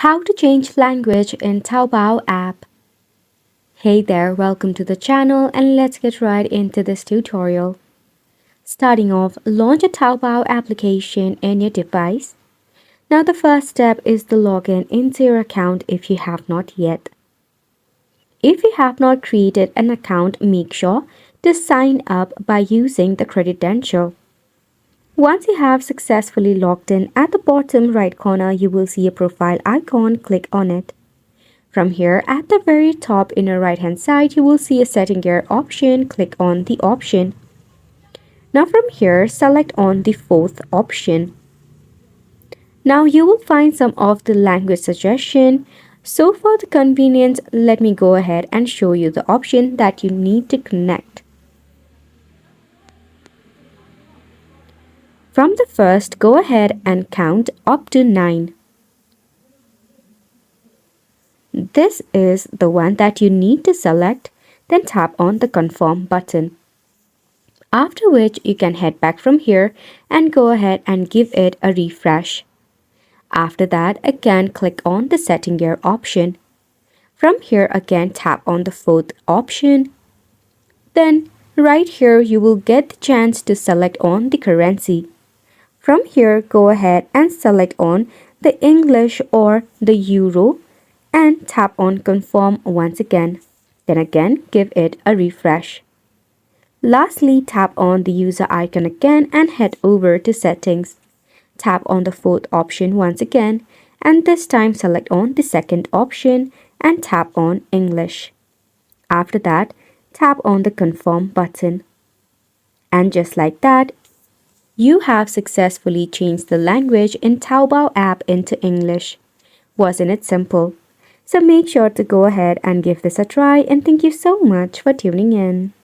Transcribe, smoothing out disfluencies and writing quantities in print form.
How to change language in Taobao app. Hey there, welcome to the channel and let's get right into this tutorial. Starting off, launch a Taobao application in your device. Now the first step is to log in into your account if you have not yet. If you have not created an account, make sure to sign up by using the credential. Once you have successfully logged in, at the bottom right corner you will see a profile icon. Click on it. From here, at the very top inner right hand side, you will see a setting gear option. Click on the option. Now from here, select on the fourth option. Now you will find some of the language suggestion. So for the convenience, let me go ahead and show you the option that you need to connect. From the first, go ahead and count up to 9. This is the one that you need to select, then tap on the confirm button. After which you can head back from here and go ahead and give it a refresh. After that, again click on the setting gear option. From here again tap on the fourth option. Then right here you will get the chance to select on the currency. From here go ahead and select on the English or the Euro and tap on confirm once again. Then again give it a refresh. Lastly, tap on the user icon again and head over to settings. Tap on the fourth option once again and this time select on the second option and tap on English. After that, tap on the confirm button. And just like that, you have successfully changed the language in Taobao app into English. Wasn't it simple? So make sure to go ahead and give this a try and thank you so much for tuning in.